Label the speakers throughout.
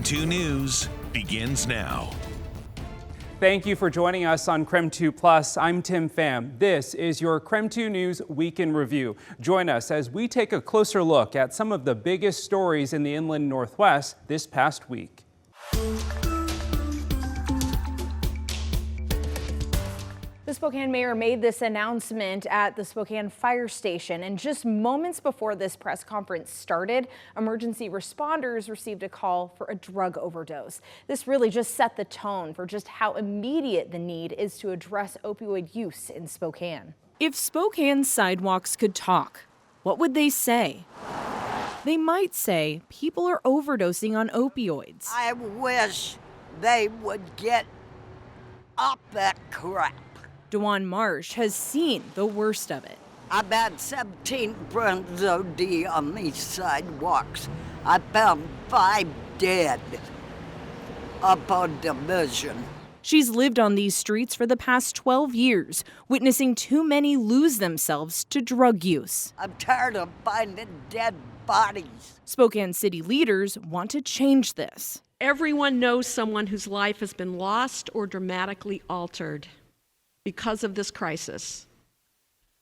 Speaker 1: 2 News begins now.
Speaker 2: Thank you for joining us on KREM 2 Plus. I'm Tim Pham. This is your KREM 2 News Week in Review. Join us as we take a closer look at some of the biggest stories in the Inland Northwest this past week.
Speaker 3: The Spokane mayor made this announcement at the Spokane fire station, and just moments before this press conference started, emergency responders received a call for a drug overdose. This really just set the tone for just how immediate the need is to address opioid use in Spokane.
Speaker 4: If Spokane's sidewalks could talk, what would they say? They might say people are overdosing on opioids.
Speaker 5: I wish they would get up that crap.
Speaker 4: Dewan Marsh has seen the worst of it.
Speaker 5: I've had 17 friends OD on these sidewalks. I found 5 dead up on Division.
Speaker 4: She's lived on these streets for the past 12 years, witnessing too many lose themselves to drug use.
Speaker 5: I'm tired of finding dead bodies.
Speaker 4: Spokane city leaders want to change this.
Speaker 6: Everyone knows someone whose life has been lost or dramatically altered because of this crisis.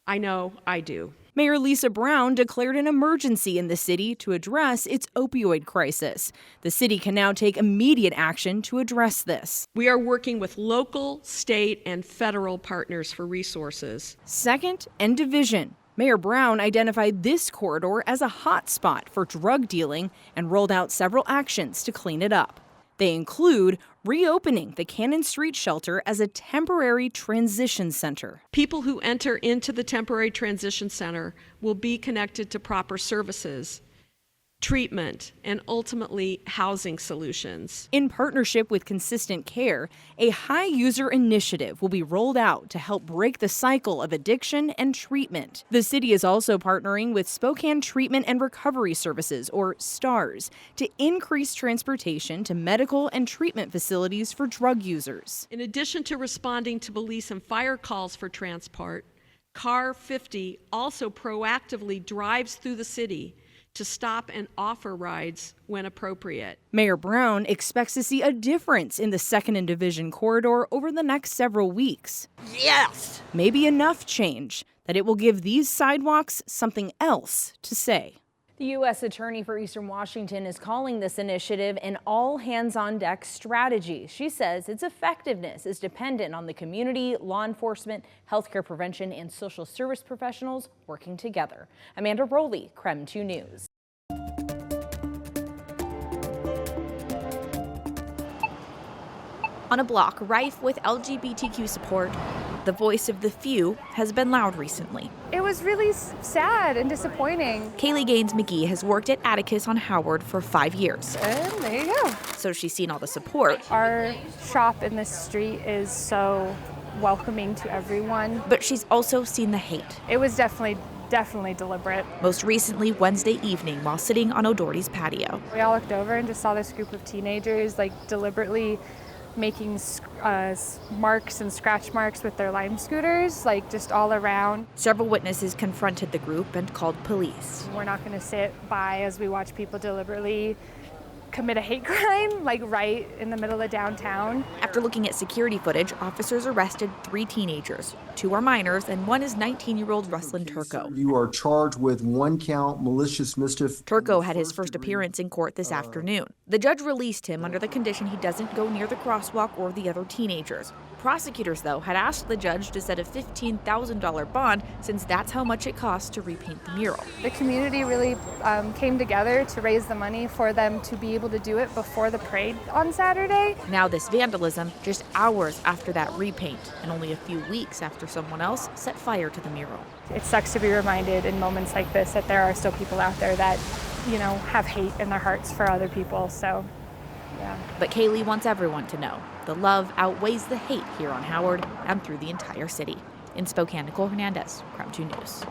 Speaker 6: I know I do.
Speaker 4: Mayor Lisa Brown declared an emergency in the city to address its opioid crisis. The city can now take immediate action to address this.
Speaker 6: We are working with local, state, and federal partners for resources.
Speaker 4: 2nd and Division. Mayor Brown identified this corridor as a hot spot for drug dealing and rolled out several actions to clean it up. They include reopening the Cannon Street shelter as a temporary transition center.
Speaker 6: People who enter into the temporary transition center will be connected to proper services, treatment, and ultimately housing solutions.
Speaker 4: In partnership with Consistent Care, a high user initiative will be rolled out to help break the cycle of addiction and treatment. The city is also partnering with Spokane Treatment and Recovery Services, or STARS, to increase transportation to medical and treatment facilities for drug users.
Speaker 6: In addition to responding to police and fire calls for transport, Car 50 also proactively drives through the city to stop and offer rides when appropriate.
Speaker 4: Mayor Brown expects to see a difference in the 2nd and Division corridor over the next several weeks.
Speaker 5: Yes!
Speaker 4: Maybe enough change that it will give these sidewalks something else to say.
Speaker 3: The U.S. Attorney for Eastern Washington is calling this initiative an all-hands-on-deck strategy. She says its effectiveness is dependent on the community, law enforcement, healthcare prevention, and social service professionals working together. Amanda Rowley, KREM 2 News.
Speaker 7: On a block rife with LGBTQ support, the voice of the few has been loud recently.
Speaker 8: It was really sad and disappointing.
Speaker 7: Kaylee Gaines McGee has worked at Atticus on Howard for 5 years.
Speaker 8: And there you go.
Speaker 7: So she's seen all the support.
Speaker 8: Our shop in this street is so welcoming to everyone.
Speaker 7: But she's also seen the hate.
Speaker 8: It was definitely deliberate.
Speaker 7: Most recently Wednesday evening while sitting on O'Doherty's patio.
Speaker 8: We all looked over and just saw this group of teenagers deliberately making marks and scratch marks with their Lime scooters, just all around.
Speaker 7: Several witnesses confronted the group and called police.
Speaker 8: We're not going to sit by as we watch people deliberately commit a hate crime, right in the middle of downtown.
Speaker 7: After looking at security footage, officers arrested 3 teenagers. 2 are minors and 1 is 19-year-old Ruslan Turco.
Speaker 9: You are charged with 1 count malicious mischief.
Speaker 7: Turco had his first appearance in court this afternoon. The judge released him under the condition he doesn't go near the crosswalk or the other teenagers. Prosecutors, though, had asked the judge to set a $15,000 bond since that's how much it costs to repaint the mural.
Speaker 8: The community really came together to raise the money for them to be able to do it before the parade on Saturday.
Speaker 7: Now this vandalism just hours after that repaint and only a few weeks after someone else set fire to the mural.
Speaker 8: It sucks to be reminded in moments like this that there are still people out there that, have hate in their hearts for other people, so yeah.
Speaker 7: But Kaylee wants everyone to know the love outweighs the hate here on Howard and through the entire city. In Spokane, Nicole Hernandez, KREM 2 News.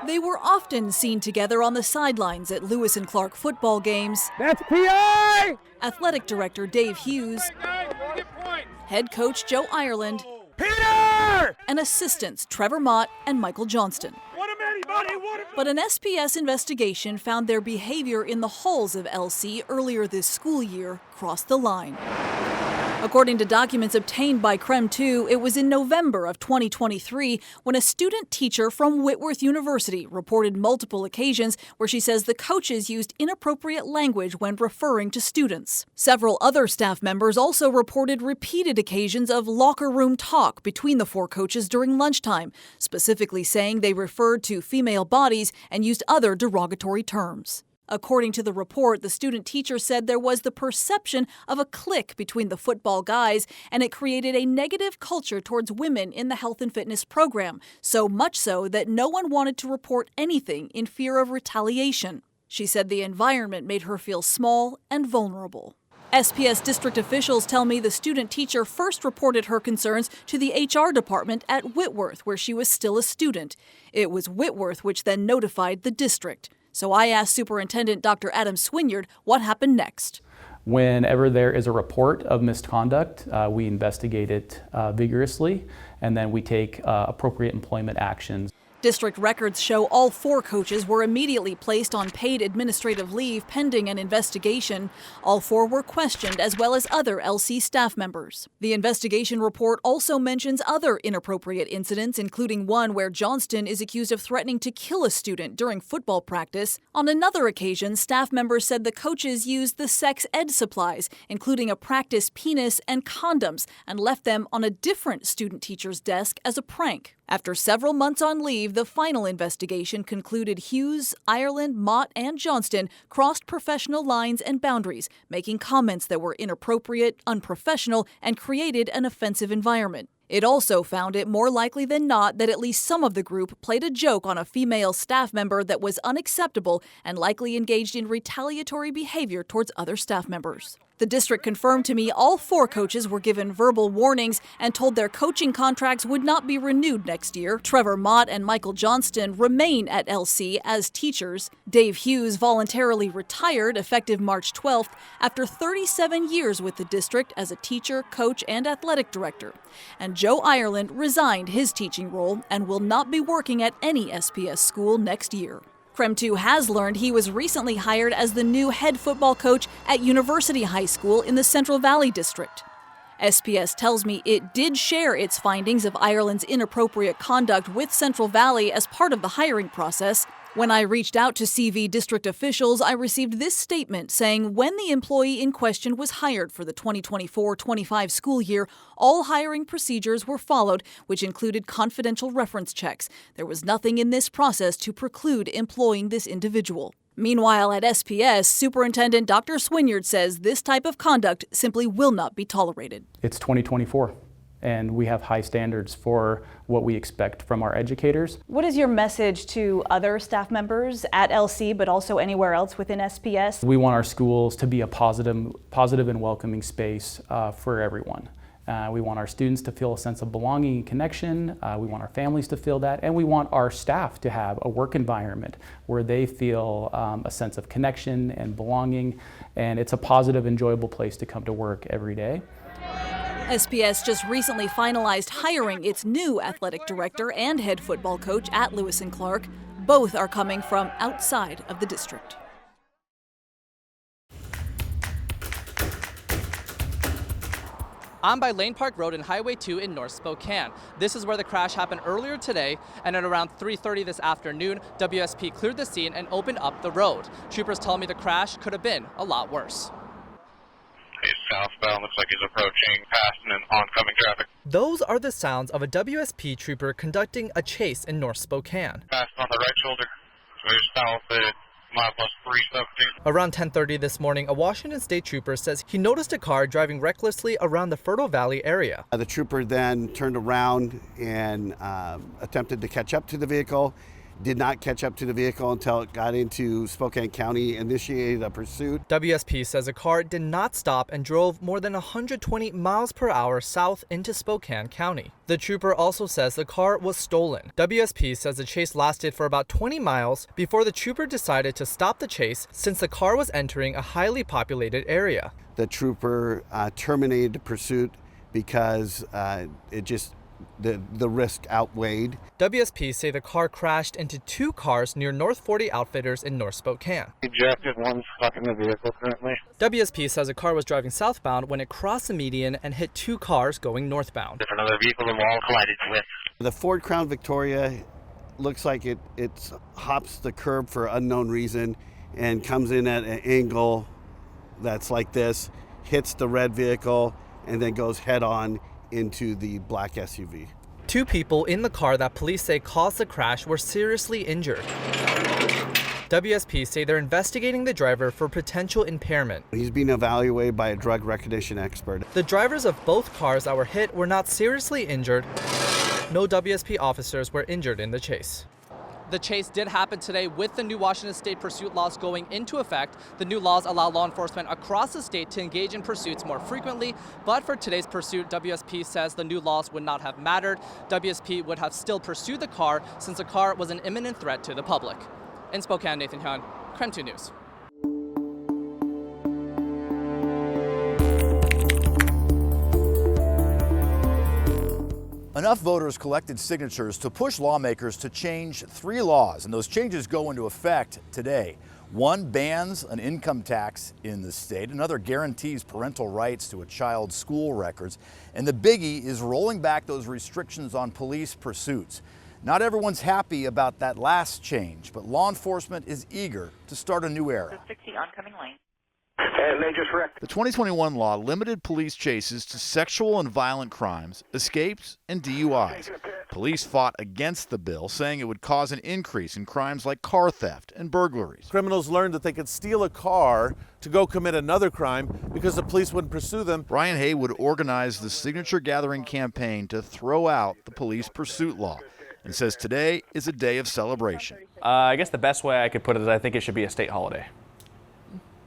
Speaker 10: They were often seen together on the sidelines at Lewis and Clark football games.
Speaker 11: That's PI!
Speaker 10: Athletic director Dave Hughes, head coach Joe Ireland,
Speaker 11: Peter!
Speaker 10: and assistants Trevor Mott and Michael Johnston.
Speaker 11: Want him, anybody?
Speaker 10: But an SPS investigation found their behavior in the halls of LC earlier this school year crossed the line. According to documents obtained by KREM 2, it was in November of 2023 when a student teacher from Whitworth University reported multiple occasions where she says the coaches used inappropriate language when referring to students. Several other staff members also reported repeated occasions of locker room talk between the four coaches during lunchtime, specifically saying they referred to female bodies and used other derogatory terms. According to the report, the student teacher said there was the perception of a clique between the football guys, and it created a negative culture towards women in the health and fitness program, so much so that no one wanted to report anything in fear of retaliation. She said the environment made her feel small and vulnerable. SPS district officials tell me the student teacher first reported her concerns to the HR department at Whitworth, where she was still a student. It was Whitworth which then notified the district. So I asked Superintendent Dr. Adam Swinyard what happened next.
Speaker 11: Whenever there is a report of misconduct, we investigate it vigorously, and then we take appropriate employment actions.
Speaker 10: District records show all four coaches were immediately placed on paid administrative leave pending an investigation. All four were questioned, as well as other LC staff members. The investigation report also mentions other inappropriate incidents, including one where Johnston is accused of threatening to kill a student during football practice. On another occasion, staff members said the coaches used the sex ed supplies, including a practice penis and condoms, and left them on a different student teacher's desk as a prank. After several months on leave, the final investigation concluded Hughes, Ireland, Mott, and Johnston crossed professional lines and boundaries, making comments that were inappropriate, unprofessional, and created an offensive environment. It also found it more likely than not that at least some of the group played a joke on a female staff member that was unacceptable and likely engaged in retaliatory behavior towards other staff members. The district confirmed to me all four coaches were given verbal warnings and told their coaching contracts would not be renewed next year. Trevor Mott and Michael Johnston remain at LC as teachers. Dave Hughes voluntarily retired effective March 12th after 37 years with the district as a teacher, coach, and athletic director. And Joe Ireland resigned his teaching role and will not be working at any SPS school next year. KREM 2 has learned he was recently hired as the new head football coach at University High School in the Central Valley District. SPS tells me it did share its findings of Ireland's inappropriate conduct with Central Valley as part of the hiring process. When I reached out to CV district officials, I received this statement saying when the employee in question was hired for the 2024-25 school year, all hiring procedures were followed, which included confidential reference checks. There was nothing in this process to preclude employing this individual. Meanwhile, at SPS, Superintendent Dr. Swinyard says this type of conduct simply will not be tolerated.
Speaker 11: It's 2024. And we have high standards for what we expect from our educators.
Speaker 12: What is your message to other staff members at LC, but also anywhere else within SPS?
Speaker 11: We want our schools to be a positive and welcoming space for everyone. We want our students to feel a sense of belonging and connection. We want our families to feel that. And we want our staff to have a work environment where they feel a sense of connection and belonging. And it's a positive, enjoyable place to come to work every day.
Speaker 10: SPS just recently finalized hiring its new athletic director and head football coach at Lewis and Clark. Both are coming from outside of the district.
Speaker 13: I'm by Lane Park Road and Highway 2 in North Spokane. This is where the crash happened earlier today, and at around 3:30 this afternoon, WSP cleared the scene and opened up the road. Troopers tell me the crash could have been a lot worse.
Speaker 14: He's southbound, looks like he's approaching passing and oncoming traffic.
Speaker 13: Those are the sounds of a WSP trooper conducting a chase in North Spokane.
Speaker 14: Passed on the right shoulder, so he's south at mile plus 317.
Speaker 13: Around 10:30 this morning, a Washington State trooper says he noticed a car driving recklessly around the Fertile Valley area.
Speaker 15: The trooper then turned around and attempted to catch up to the vehicle. Did not catch up to the vehicle until it got into Spokane County, initiated a pursuit.
Speaker 13: WSP says a car did not stop and drove more than 120 miles per hour south into Spokane County. The trooper also says the car was stolen. WSP says the chase lasted for about 20 miles before the trooper decided to stop the chase since the car was entering a highly populated area.
Speaker 15: The trooper terminated the pursuit because it just the risk outweighed.
Speaker 13: WSP say the car crashed into 2 cars near North 40 Outfitters in North Spokane.
Speaker 14: Ejected, one stuck in the vehicle currently.
Speaker 13: WSP says a car was driving southbound when it crossed the median and hit 2 cars going northbound.
Speaker 14: There's another vehicle the wall collided with.
Speaker 15: The Ford Crown Victoria looks like it hops the curb for unknown reason and comes in at an angle that's like this, hits the red vehicle, and then goes head on into the black SUV.
Speaker 13: 2 people in the car that police say caused the crash were seriously injured. WSP say they're investigating the driver for potential impairment.
Speaker 15: He's being evaluated by a drug recognition expert.
Speaker 13: The drivers of both cars that were hit were not seriously injured. No WSP officers were injured in the chase. The chase did happen today with the new Washington state pursuit laws going into effect. The new laws allow law enforcement across the state to engage in pursuits more frequently. But for today's pursuit, WSP says the new laws would not have mattered. WSP would have still pursued the car since the car was an imminent threat to the public. In Spokane, Nathan Hyun, KREM 2 News.
Speaker 16: Enough voters collected signatures to push lawmakers to change 3 laws, and those changes go into effect today. One bans an income tax in the state, another guarantees parental rights to a child's school records, and the biggie is rolling back those restrictions on police pursuits. Not everyone's happy about that last change, but law enforcement is eager to start a new era.
Speaker 17: 60 oncoming lane.
Speaker 16: And they just wrecked. The 2021 law limited police chases to sexual and violent crimes, escapes, and DUIs. Police fought against the bill, saying it would cause an increase in crimes like car theft and burglaries.
Speaker 18: Criminals learned that they could steal a car to go commit another crime because the police wouldn't pursue them.
Speaker 16: Brian Haywood organized the signature-gathering campaign to throw out the police pursuit law and says today is a day of celebration.
Speaker 19: I guess the best way I could put it is I think it should be a state holiday.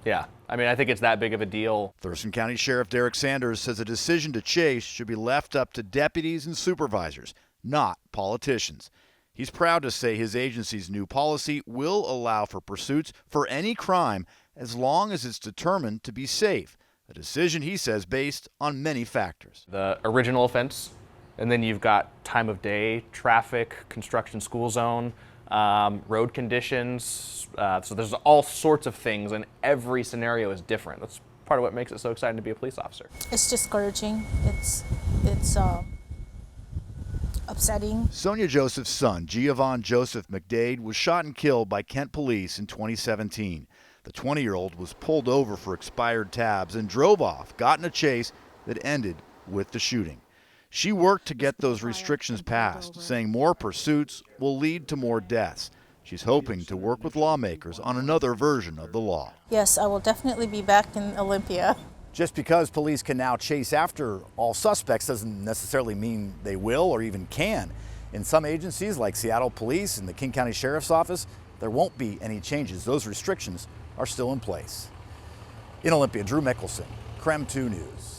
Speaker 19: Yeah, I mean, I think it's that big of a deal.
Speaker 16: Thurston County Sheriff Derek Sanders says a decision to chase should be left up to deputies and supervisors, not politicians. He's proud to say his agency's new policy will allow for pursuits for any crime as long as it's determined to be safe, a decision he says based on many factors.
Speaker 19: The original offense, and then you've got time of day, traffic, construction school zone, road conditions, so there's all sorts of things, and every scenario is different. That's part of what makes it so exciting to be a police officer.
Speaker 20: It's discouraging. It's upsetting.
Speaker 16: Sonia Joseph's son, Giovanni Joseph McDade, was shot and killed by Kent police in 2017. The 20-year-old was pulled over for expired tabs and drove off, got in a chase that ended with the shooting. She worked to get those restrictions passed, saying more pursuits will lead to more deaths. She's hoping to work with lawmakers on another version of the law.
Speaker 20: Yes, I will definitely be back in Olympia.
Speaker 16: Just because police can now chase after all suspects doesn't necessarily mean they will or even can. In some agencies like Seattle Police and the King County Sheriff's Office, there won't be any changes. Those restrictions are still in place. In Olympia, Drew Mickelson, KREM 2 News.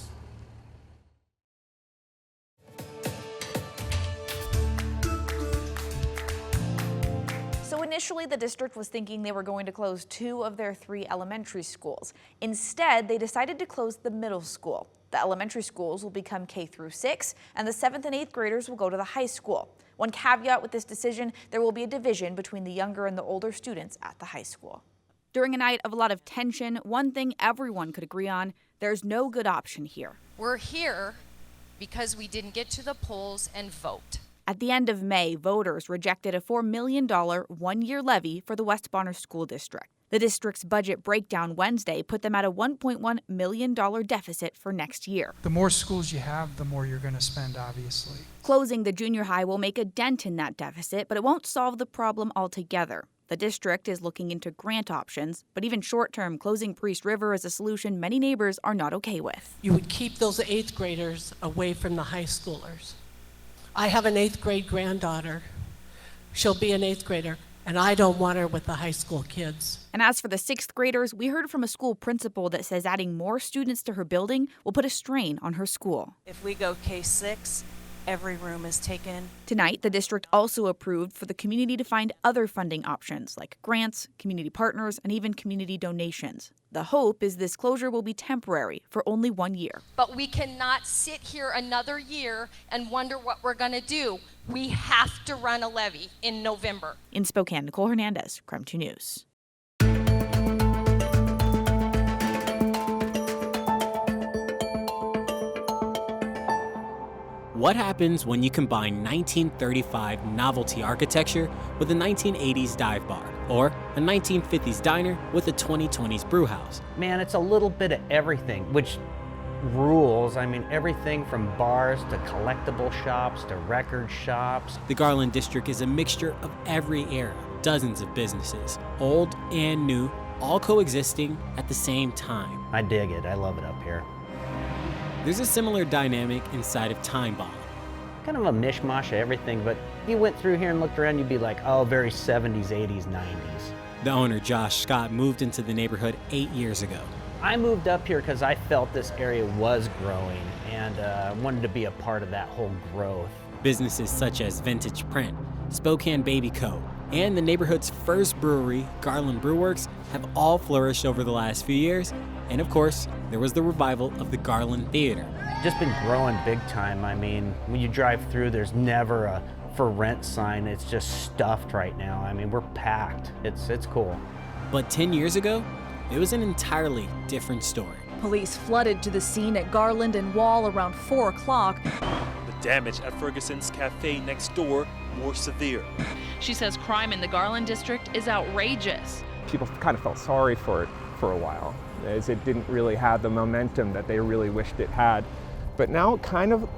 Speaker 7: Initially, the district was thinking they were going to close 2 of their 3 elementary schools. Instead, they decided to close the middle school. The elementary schools will become K through 6, and the 7th and 8th graders will go to the high school. One caveat with this decision, there will be a division between the younger and the older students at the high school. During a night of a lot of tension, one thing everyone could agree on, there's no good option here.
Speaker 21: We're here because we didn't get to the polls and vote.
Speaker 7: At the end of May, voters rejected a $4 million one-year levy for the West Bonner School District. The district's budget breakdown Wednesday put them at a $1.1 million deficit for next year.
Speaker 22: The more schools you have, the more you're going to spend, obviously.
Speaker 7: Closing the junior high will make a dent in that deficit, but it won't solve the problem altogether. The district is looking into grant options, but even short-term, closing Priest River is a solution many neighbors are not okay with.
Speaker 23: You would keep those 8th graders away from the high schoolers. I have an 8th grade granddaughter. She'll be an 8th grader, and I don't want her with the high school kids.
Speaker 7: And as for the 6th graders, we heard from a school principal that says adding more students to her building will put a strain on her school.
Speaker 24: If we go K6,
Speaker 20: every room is taken.
Speaker 7: Tonight, the district also approved for the community to find other funding options like grants, community partners, and even community donations. The hope is this closure will be temporary for only 1 year.
Speaker 21: But we cannot sit here another year and wonder what we're going to do. We have to run a levy in November.
Speaker 7: In Spokane, Nicole Hernandez, KREM 2 News.
Speaker 1: What happens when you combine 1935 novelty architecture with a 1980s dive bar, or a 1950s diner with a 2020s brew house?
Speaker 2: Man, it's a little bit of everything, which rules. I mean, everything from bars to collectible shops to record shops.
Speaker 1: The Garland District is a mixture of every era, dozens of businesses, old and new, all coexisting at the same time.
Speaker 2: I dig it. I love it up here.
Speaker 1: There's a similar dynamic inside of Time Bomb.
Speaker 2: Kind of a mishmash of everything, but if you went through here and looked around, you'd be like, oh, very 70s, 80s, 90s.
Speaker 1: The owner, Josh Scott, moved into the neighborhood 8 years ago.
Speaker 2: I moved up here because I felt this area was growing and wanted to be a part of that whole growth.
Speaker 1: Businesses such as Vintage Print, Spokane Baby Co., and the neighborhood's first brewery, Garland Brewworks, have all flourished over the last few years. And of course, there was the revival of the Garland Theater.
Speaker 2: Just been growing big time. I mean, when you drive through, there's never a for rent sign. It's just stuffed right now. I mean, we're packed. It's cool.
Speaker 1: But 10 years ago, it was an entirely different story.
Speaker 10: Police flooded to the scene at Garland and Wall around 4 o'clock.
Speaker 17: The damage at Ferguson's Cafe next door more severe.
Speaker 24: She says crime in the Garland district is outrageous.
Speaker 25: People kind of felt sorry for it for a while, as it didn't really have the momentum that they really wished it had. But now it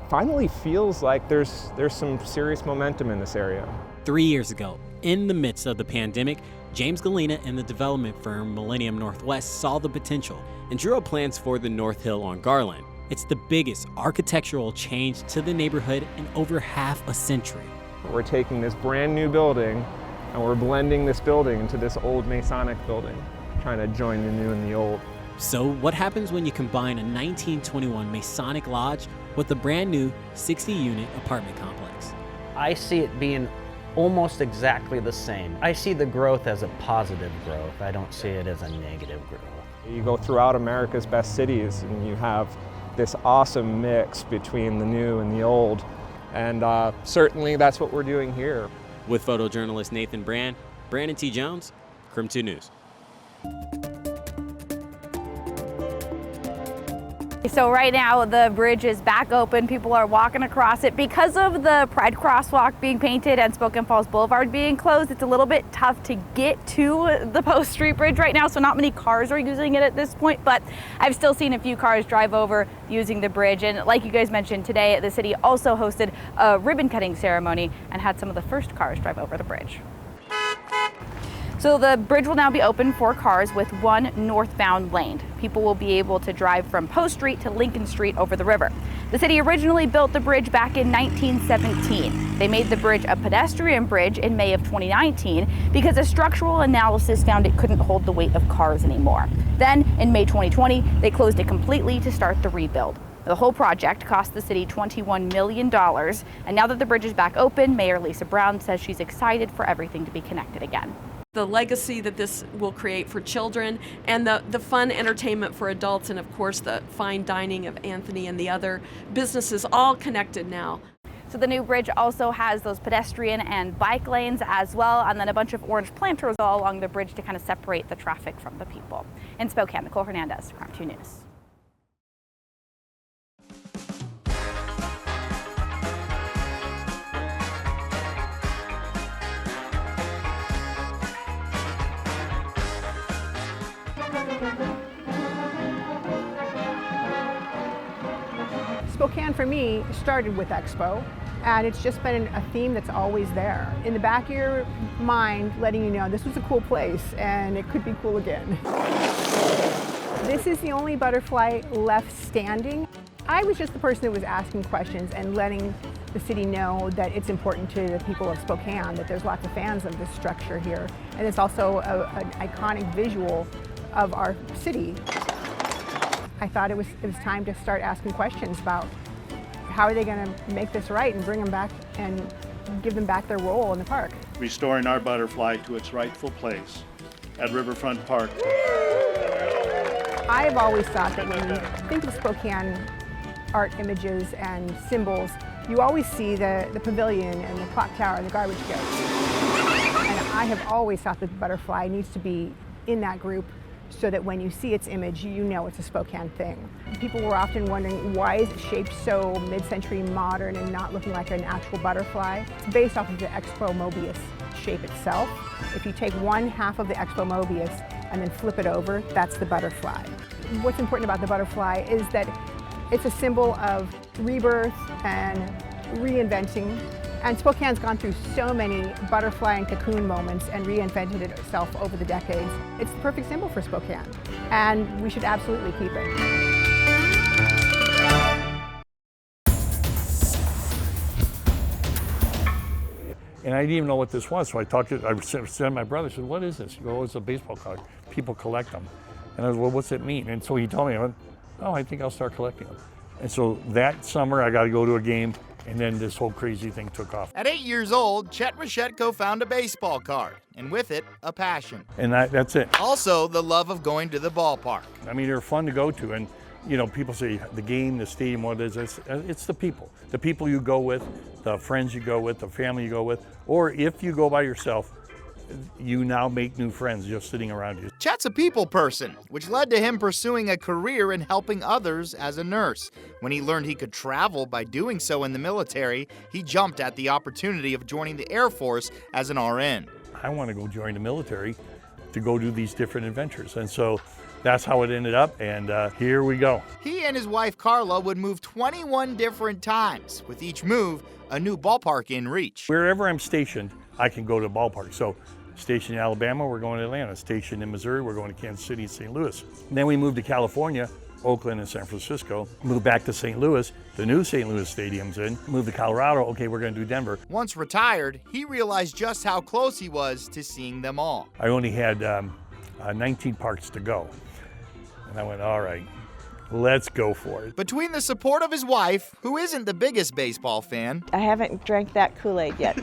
Speaker 25: finally feels like there's some serious momentum in this area.
Speaker 1: 3 years ago, in the midst of the pandemic, James Galena and the development firm Millennium Northwest saw the potential and drew up plans for the North Hill on Garland. It's the biggest architectural change to the neighborhood in over half a century.
Speaker 25: We're taking this brand new building and we're blending this building into this old Masonic building, trying to join the new and the old.
Speaker 1: So what happens when you combine a 1921 Masonic lodge with a brand new 60-unit apartment complex?
Speaker 2: I see it being almost exactly the same. I see the growth as a positive growth. I don't see it as a negative growth.
Speaker 25: You go throughout America's best cities and you have this awesome mix between the new and the old. And certainly that's what we're doing here.
Speaker 1: With photojournalist Nathan Brand, Brandon T. Jones, KREM 2 News.
Speaker 3: So right now the bridge is back open. People are walking across it. Because of the Pride crosswalk being painted and Spokane Falls Boulevard being closed, it's a little bit tough to get to the Post Street Bridge right now, so not many cars are using it at this point, but I've still seen a few cars drive over using the bridge. And like you guys mentioned today, the city also hosted a ribbon cutting ceremony and had some of the first cars drive over the bridge. So the bridge will now be open for cars with one northbound lane. People will be able to drive from Post Street to Lincoln Street over the river. The city originally built the bridge back in 1917. They made the bridge a pedestrian bridge in May of 2019 because a structural analysis found it couldn't hold the weight of cars anymore. Then in May 2020, they closed it completely to start the rebuild. The whole project cost the city $21 million. And now that the bridge is back open, Mayor Lisa Brown says she's excited for everything to be connected again.
Speaker 6: The legacy that this will create for children and the fun entertainment for adults, and of course the fine dining of Anthony and the other businesses, all connected now.
Speaker 3: So the new bridge also has those pedestrian and bike lanes as well, and then a bunch of orange planters all along the bridge to kind of separate the traffic from the people. In Spokane, Nicole Hernandez, KREM 2 News.
Speaker 26: Spokane for me started with Expo, and it's just been a theme that's always there. In the back of your mind, letting you know this was a cool place and it could be cool again. This is the only butterfly left standing. I was just the person that was asking questions and letting the city know that it's important to the people of Spokane, that there's lots of fans of this structure here. And it's also an iconic visual of our city. I thought it was time to start asking questions about how are they going to make this right and bring them back and give them back their role in the park.
Speaker 4: Restoring our butterfly to its rightful place at Riverfront Park.
Speaker 26: I've always thought that when you think of Spokane art images and symbols, you always see the pavilion and the clock tower and the garbage ghost. And I have always thought that the butterfly needs to be in that group so that when you see its image, you know it's a Spokane thing. People were often wondering, why is it shaped so mid-century modern and not looking like an actual butterfly? It's based off of the Expo Mobius shape itself. If you take one half of the Expo Mobius and then flip it over, that's the butterfly. What's important about the butterfly is that it's a symbol of rebirth and reinventing. And Spokane's gone through so many butterfly and cocoon moments and reinvented it itself over the decades. It's the perfect symbol for Spokane, and we should absolutely keep it.
Speaker 5: And I didn't even know what this was, so I said to my brother, I said, what is this? He goes, oh, it's a baseball card. People collect them. And I was, well, what's it mean? And so he told me, I went, oh, I think I'll start collecting them. And so that summer, I got to go to a game, and then this whole crazy thing took off.
Speaker 8: At 8 years old, Chet Reshetko found a baseball card, and with it, a passion.
Speaker 5: And that's it.
Speaker 8: Also, the love of going to the ballpark.
Speaker 5: I mean, they're fun to go to, and you know, people say the game, the stadium, what it is, it's the people you go with, the friends you go with, the family you go with, or if you go by yourself, you now make new friends just sitting around you.
Speaker 8: Chet's a people person, which led to him pursuing a career in helping others as a nurse. When he learned he could travel by doing so in the military, he jumped at the opportunity of joining the Air Force as an RN.
Speaker 5: I want to go join the military to go do these different adventures, and so that's how it ended up, and here we go.
Speaker 8: He and his wife Carla would move 21 different times, with each move a new ballpark in reach.
Speaker 5: Wherever I'm stationed, I can go to a ballpark. So stationed in Alabama, we're going to Atlanta. Stationed in Missouri, we're going to Kansas City and St. Louis. And then we moved to California, Oakland and San Francisco. Moved back to St. Louis, the new St. Louis stadium's in. Moved to Colorado, okay, we're going to do Denver.
Speaker 8: Once retired, he realized just how close he was to seeing them all.
Speaker 5: I only had 19 parks to go. And I went, all right, let's go for it.
Speaker 8: Between the support of his wife, who isn't the biggest baseball fan,
Speaker 9: I haven't drank that Kool-Aid yet,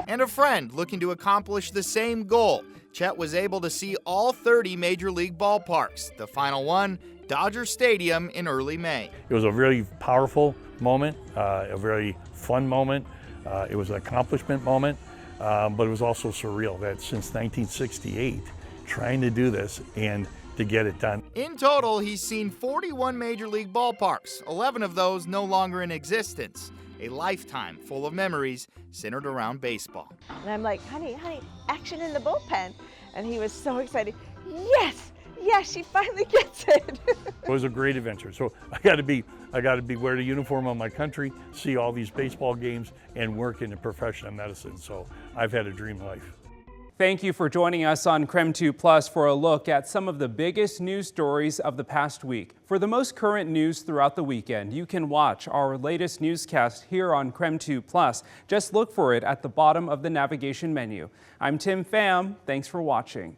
Speaker 8: and a friend looking to accomplish the same goal, Chet was able to see all 30 Major League ballparks. The final one, Dodger Stadium, in early May.
Speaker 5: It was a really powerful moment, a very fun moment. It was an accomplishment moment, but it was also surreal that since 1968, trying to do this and to get it done.
Speaker 8: In total, he's seen 41 Major League ballparks, 11 of those no longer in existence. A lifetime full of memories centered around baseball.
Speaker 20: And I'm like, honey, action in the bullpen. And he was so excited. Yes, she finally gets it.
Speaker 5: It was a great adventure. So I got to be wear the uniform of my country, see all these baseball games, and work in the profession of medicine. So I've had a dream life.
Speaker 11: Thank you for joining us on KREM 2 Plus for a look at some of the biggest news stories of the past week. For the most current news throughout the weekend, you can watch our latest newscast here on KREM 2 Plus. Just look for it at the bottom of the navigation menu. I'm Tim Pham. Thanks for watching.